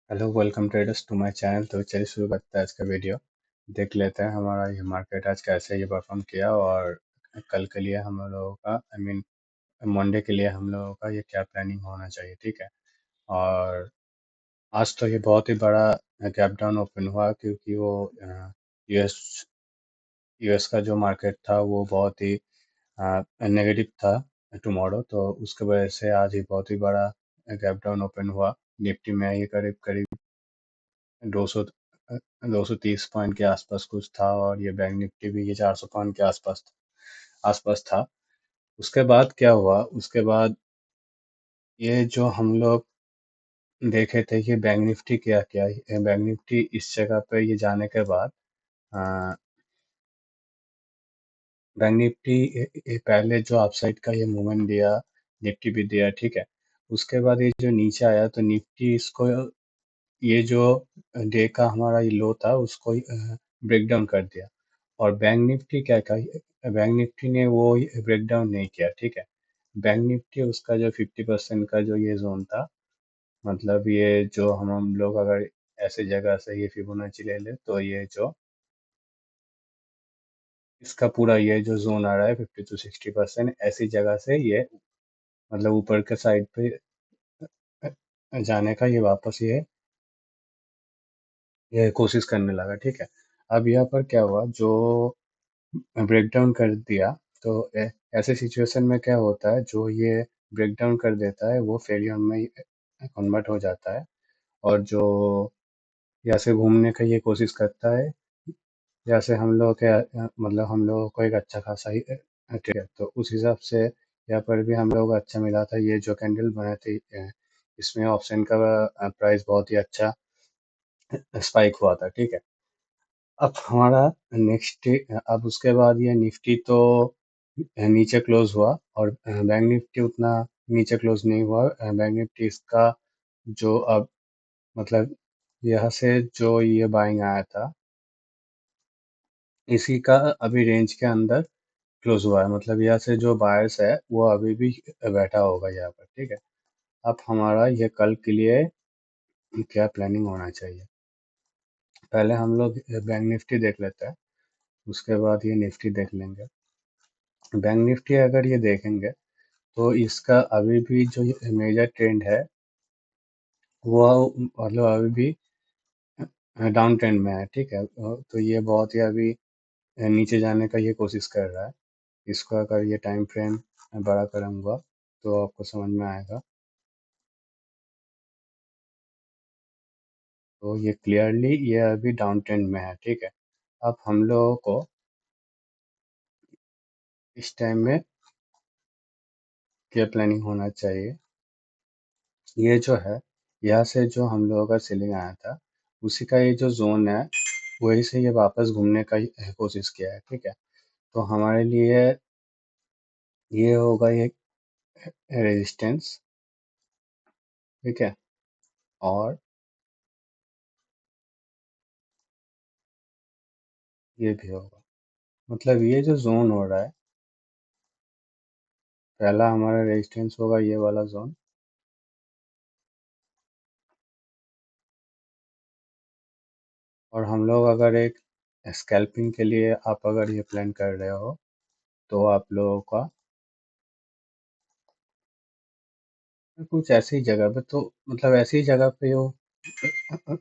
Hello welcome traders to my channel. तो चलिए शुरू करते हैं आज का वीडियो। देख लेते हैं हमारा ये मार्केट आज कैसे ये परफॉर्म किया और कल के लिए हम लोगों का मंडे के लिए हम लोगों का ये क्या प्लानिंग होना चाहिए, ठीक है। और आज तो ये बहुत ही बड़ा गैप डाउन ओपन हुआ क्योंकि वो यूएस यूएस का जो मार्केट था वो बहुत ही नेगेटिव था टुमारो, तो उसके वजह से आज ही बहुत ही बड़ा गैप डाउन ओपन हुआ। निफ्टी में ये करीब करीब 200 230 पॉइंट के आसपास कुछ था और ये बैंक निफ्टी भी ये 400 पॉइंट के आसपास था। उसके बाद क्या हुआ, उसके बाद ये जो हम लोग देखे थे कि बैंक निफ्टी क्या किया, बैंक निफ्टी इस जगह पे ये जाने के बाद आ, बैंक निफ्टी ये पहले जो अपसाइड का ये मूवमेंट दिया, निफ्टी भी दिया, ठीक है। उसके बाद ये जो नीचे आया तो निफ्टी इसको ये जो डे का हमारा ये लो था उसको ब्रेक डाउन कर दिया। और बैंक निफ्टी क्या का बैंक निफ्टी ने वो ब्रेक डाउन नहीं किया, ठीक है। बैंक निफ्टी उसका जो 50% का जो ये जोन था, मतलब ये जो हम लोग अगर ऐसे जगह से ये फिबोनाची ले ले तो ये जो इसका पूरा ये जो जोन आ रहा है 50 to 60% ऐसी जगह से ये मतलब ऊपर के साइड पे जाने का ये वापस ये कोशिश करने लगा, ठीक है। अब यहाँ पर क्या हुआ, जो ब्रेक डाउन कर दिया तो ऐसे सिचुएशन में क्या होता है, जो ये ब्रेक डाउन कर देता है वो फेलियर में कन्वर्ट हो जाता है। और जो यहाँ से घूमने का ये कोशिश करता है, यहाँ से हम लोग के मतलब हम लोगों को एक अच्छा खासा ही ट्रेड है, तो उस हिसाब से यहाँ पर भी हम लोगों को अच्छा मिला था। ये जो कैंडल बने थे इसमें ऑप्शन का प्राइस बहुत ही अच्छा स्पाइक हुआ था, ठीक है। अब हमारा नेक्स्ट, अब उसके बाद ये निफ्टी तो नीचे क्लोज हुआ और बैंक निफ्टी उतना नीचे क्लोज नहीं हुआ। बैंक निफ्टी इसका जो अब मतलब यहाँ से जो ये बाइंग आया था इसी का अभी रेंज के अंदर क्लोज हुआ है, मतलब यहाँ से जो बायर्स है वो अभी भी बैठा होगा यहाँ पर, ठीक है। अब हमारा ये कल के लिए क्या प्लानिंग होना चाहिए, पहले हम लोग बैंक निफ्टी देख लेते हैं, उसके बाद ये निफ्टी देख लेंगे। बैंक निफ्टी अगर ये देखेंगे तो इसका अभी भी जो मेजर ट्रेंड है वो मतलब अभी भी डाउन ट्रेंड में है, ठीक है। तो ये बहुत ही अभी नीचे जाने का ये कोशिश कर रहा है। इसको अगर ये टाइम फ्रेम बड़ा करूँगा तो आपको समझ में आएगा। तो ये क्लियरली ये अभी डाउन ट्रेंड में है, ठीक है। अब हम लोगों को इस टाइम में क्या प्लानिंग होना चाहिए, ये जो है यहाँ से जो हम लोगों का सेलिंग आया था उसी का ये जो जोन है वही से ये वापस घूमने का कोशिश किया है, ठीक है। तो हमारे लिए ये होगा ये रेजिस्टेंस, ठीक है। और ये भी होगा, मतलब ये जो जोन हो रहा है, पहला हमारा रेजिस्टेंस होगा ये वाला जोन। और हम लोग अगर एक स्कैल्पिंग के लिए आप अगर ये प्लान कर रहे हो तो आप लोगों का कुछ ऐसी ही जगह पे, तो मतलब ऐसी ही जगह पे वो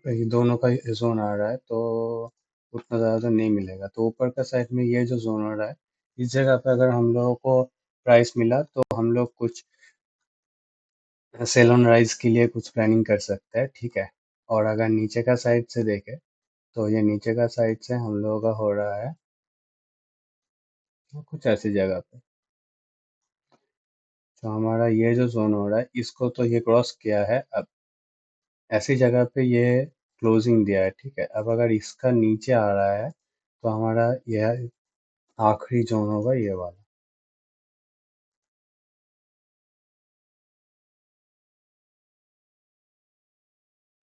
ये दोनों का जोन आ रहा है तो उतना ज़्यादा तो नहीं मिलेगा। तो ऊपर का साइड में ये जो जोन आ रहा है इस जगह पे अगर हम लोगों को प्राइस मिला तो हम लोग कुछ सेल ऑन राइज के लिए कुछ प्लानिंग कर सकते हैं, ठीक है। और अगर नीचे का साइड से देखें तो ये नीचे का साइड से हम लोगों का हो रहा है कुछ ऐसी जगह पे। तो हमारा ये जो जोन हो रहा है इसको तो ये क्रॉस किया है, अब ऐसी जगह पे ये क्लोजिंग दिया है, ठीक है। अब अगर इसका नीचे आ रहा है तो हमारा यह आखिरी जोन होगा ये वाला।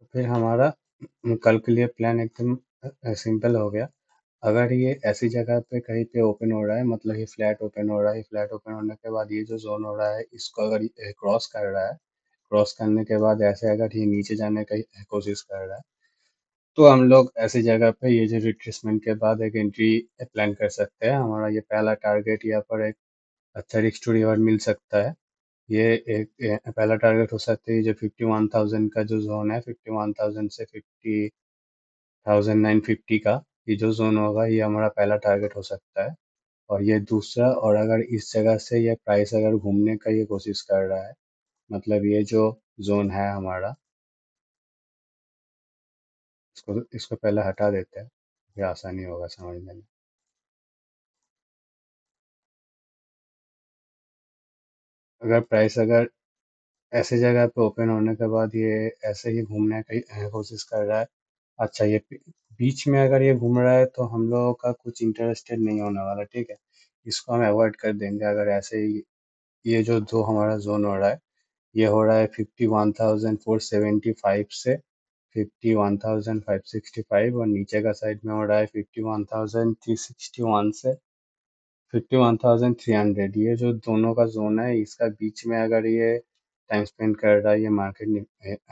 तो फिर हमारा कल के लिए प्लान एकदम सिंपल हो गया। अगर ये ऐसी जगह पे कहीं पे ओपन हो रहा है, मतलब ये फ्लैट ओपन हो रहा है, फ्लैट ओपन होने के बाद ये जो जोन हो रहा है इसको अगर क्रॉस कर रहा है क्रॉस करने के बाद ऐसे अगर ये नीचे जाने का कोशिश कर रहा है, तो हम लोग ऐसी जगह पे ये जो रिट्रेसमेंट के बाद एक एंट्री प्लान कर सकते हैं। हमारा ये पहला टारगेट यहाँ पर एक अच्छा रिस्क टू रिवॉर्ड मिल सकता है। ये एक पहला टारगेट हो सकता है जो 51,000 का जो जोन है, 51,000 से 50,950 का ये जो जोन होगा, ये हमारा पहला टारगेट हो सकता है। और ये दूसरा, और अगर इस जगह से ये प्राइस अगर घूमने का ये कोशिश कर रहा है, मतलब ये जो जोन है हमारा, इसको इसको पहले हटा देते हैं, ये आसानी होगा समझने में। अगर प्राइस अगर ऐसे जगह पे ओपन होने के बाद ये ऐसे ही घूमने की कोशिश कर रहा है, अच्छा ये बीच में अगर ये घूम रहा है, तो हम लोगों का कुछ इंटरेस्टेड नहीं होने वाला, ठीक है। इसको हम अवॉइड कर देंगे। अगर ऐसे ही ये जो हमारा जोन हो रहा है, ये हो रहा है 51,475 से 51,565, और नीचे का साइड में हो रहा है 51,361 से 51,300। ये जो दोनों का जोन है, इसका बीच में अगर ये टाइम स्पेंड कर रहा है ये मार्केट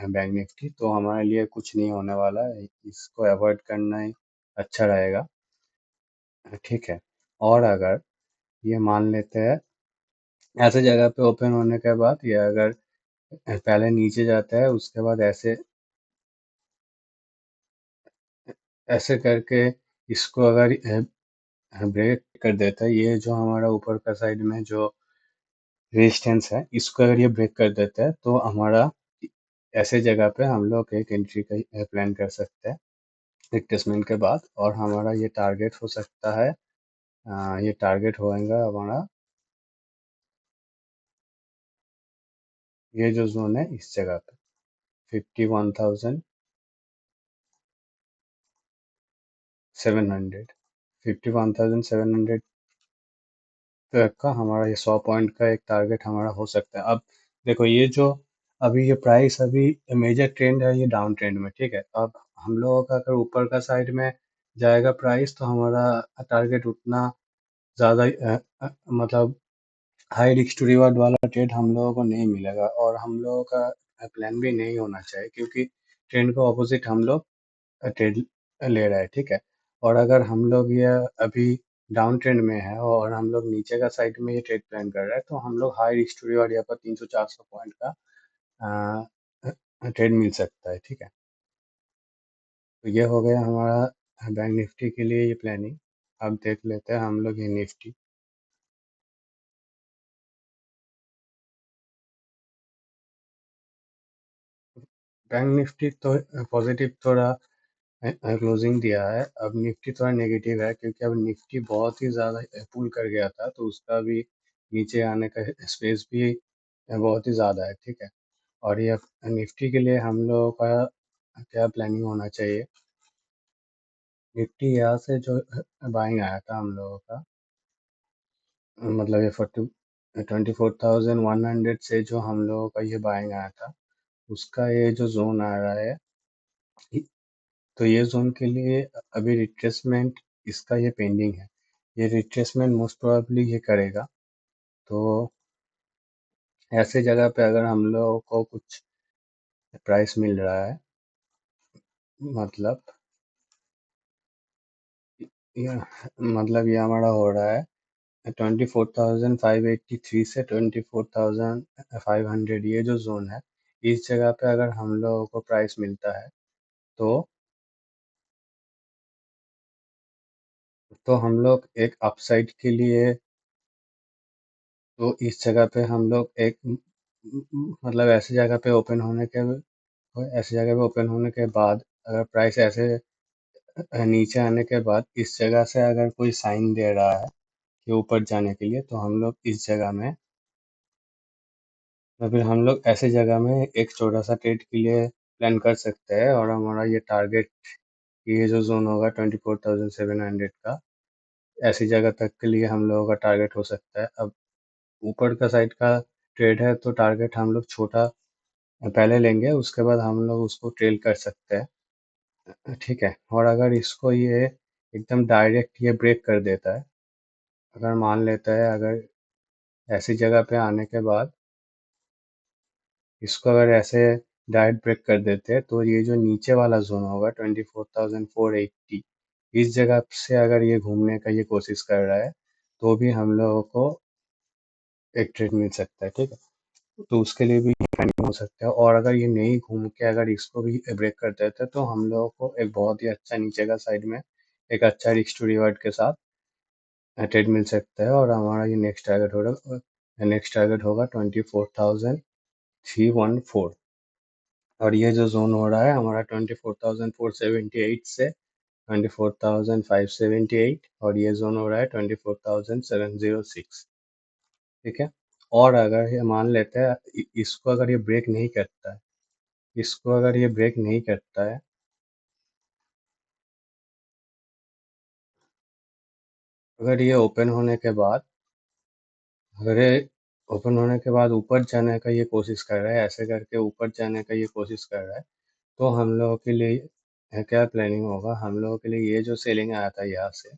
बैंक निफ्टी, तो हमारे लिए कुछ नहीं होने वाला है। इसको अवॉइड करना ही अच्छा रहेगा, ठीक है। और अगर ये मान लेते हैं ऐसे जगह पे ओपन होने के बाद ये अगर पहले नीचे जाता है, उसके बाद ऐसे ऐसे करके इसको अगर ब्रेक कर देता है, ये जो हमारा ऊपर का साइड में जो रेजिस्टेंस है, इसको अगर ये ब्रेक कर देता है, तो हमारा ऐसे जगह पे हम लोग एक एंट्री का प्लान कर सकते हैं रिट्रेसमेंट के बाद। और हमारा ये टारगेट हो सकता है, ये टारगेट होएगा हमारा ये जो जोन है इस जगह पे 51,700, 51,700 का हमारा ये 100 पॉइंट का एक टारगेट हमारा हो सकता है। अब देखो, ये जो अभी ये प्राइस अभी मेजर ट्रेंड है, ये डाउन ट्रेंड में, ठीक है। अब हम लोगों का अगर ऊपर का साइड में जाएगा प्राइस, तो हमारा टारगेट उतना ज़्यादा मतलब हाई रिस्क टू रिवॉर्ड वाला ट्रेड हम लोगों को नहीं मिलेगा, और हम लोगों का प्लान भी नहीं होना चाहिए, क्योंकि ट्रेंड को ऑपोजिट हम लोग ट्रेड ले रहा है, ठीक है। और अगर हम लोग ये अभी डाउन ट्रेंड में है और हम लोग नीचे का साइड में ये ट्रेड प्लान कर रहा है, तो हम लोग हाई रिस्क रिवार्ड यहाँ पर 300-400 पॉइंट का ट्रेड मिल सकता है, ठीक है। तो ये हो गया हमारा बैंक निफ्टी के लिए ये प्लानिंग। अब देख लेते हैं हम लोग ये निफ्टी। बैंक निफ्टी तो पॉजिटिव थोड़ा क्लोजिंग दिया है। अब निफ्टी थोड़ा नेगेटिव है, क्योंकि अब निफ्टी बहुत ही ज़्यादा पुल कर गया था, तो उसका भी नीचे आने का स्पेस भी बहुत ही ज़्यादा है, ठीक है। और ये निफ्टी के लिए हम लोगों का क्या प्लानिंग होना चाहिए। निफ्टी यहाँ से जो बाइंग आया था हम लोगों का, मतलब ये 24,100 से जो हम लोगों का ये बाइंग आया था, उसका ये जो जोन आ रहा है, तो ये जोन के लिए अभी रिट्रेसमेंट इसका ये पेंडिंग है। ये रिट्रेसमेंट मोस्ट प्रोबेबली ये करेगा। तो ऐसे जगह पे अगर हम लोगों को कुछ प्राइस मिल रहा है, मतलब ये ये हमारा हो रहा है 24,583 से 24,500, ये जो जोन है, इस जगह पे अगर हम लोगों को प्राइस मिलता है, तो हम लोग एक अपसाइड के लिए, तो इस जगह पे हम लोग एक मतलब ऐसे जगह पे ओपन होने के बाद अगर प्राइस ऐसे नीचे आने के बाद इस जगह से अगर कोई साइन दे रहा है कि ऊपर जाने के लिए, तो हम लोग इस जगह में, तो फिर हम लोग ऐसे जगह में एक छोटा सा ट्रेड के लिए प्लान कर सकते हैं। और हमारा ये टारगेट, ये जो जोन होगा 24,700 का, ऐसी जगह तक के लिए हम लोगों का टारगेट हो सकता है। अब ऊपर का साइड का ट्रेड है, तो टारगेट हम लोग छोटा पहले लेंगे, उसके बाद हम लोग उसको ट्रेल कर सकते हैं, ठीक है। और अगर इसको ये एकदम डायरेक्ट ये ब्रेक कर देता है, अगर मान लेता है, अगर ऐसी जगह पे आने के बाद इसको अगर ऐसे डायरेक्ट ब्रेक कर देते हैं तो ये जो नीचे वाला जोन होगा 24,480, इस जगह से अगर ये घूमने का ये कोशिश कर रहा है तो भी हम लोगों को एक ट्रेड मिल सकता है, ठीक है। तो उसके लिए भी ट्रेंडिंग हो सकता है, और अगर ये नहीं घूम के अगर इसको भी ब्रेक कर देते हैं तो हम लोगों को एक बहुत ही अच्छा नीचे का साइड में एक अच्छा रिस्क टू रिवर्ट के साथ ट्रेड मिल सकता है, और हमारा ये नेक्स्ट टारगेट होगा 24,314। और ये जो जोन हो रहा है हमारा 24,478 से 24,578, और ये जोन हो रहा है 24,706, ठीक है। और अगर ये मान लेते हैं इसको अगर ये ब्रेक नहीं करता है, इसको अगर ये ब्रेक नहीं करता है, अगर ये ओपन होने के बाद अगर ये ओपन होने के बाद ऊपर जाने का ये कोशिश कर रहा है, ऐसे करके ऊपर जाने का ये कोशिश कर रहा है, तो हम लोगों के लिए क्या प्लानिंग होगा, हम लोगों के लिए ये जो सेलिंग आया था यहाँ से,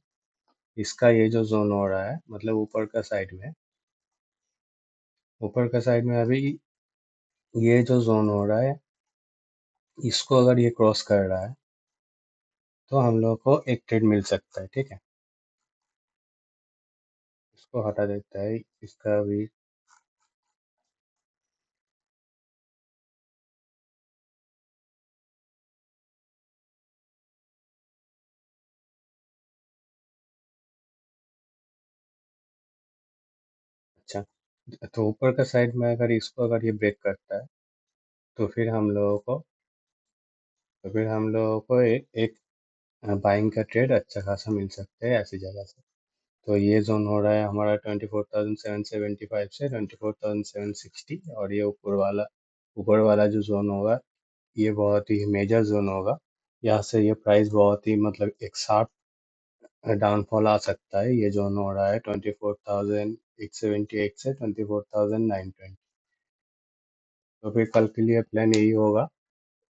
इसका ये जो जोन हो रहा है मतलब ऊपर का साइड में अभी ये जो जोन हो रहा है, इसको अगर ये क्रॉस कर रहा है तो हम लोग को एक ट्रेड मिल सकता है, ठीक है। इसको हटा देता है, इसका भी अच्छा। तो ऊपर का साइड में अगर ये ब्रेक करता है तो फिर हम लोगों को एक बाइंग का ट्रेड अच्छा खासा मिल सकता है ऐसी जगह से। तो ये जोन हो रहा है हमारा 24,775 से 24,760, और ये ऊपर वाला जो जोन होगा ये बहुत ही मेजर जोन होगा। यहाँ से ये प्राइस बहुत ही मतलब एक शार्प डाउनफॉल आ सकता है। ये जोन हो रहा है 24,878 से 24,920। तो फिर कल के लिए प्लान यही होगा,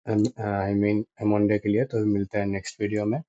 आई मीन मंडे के लिए। तो मिलते हैं नेक्स्ट वीडियो में।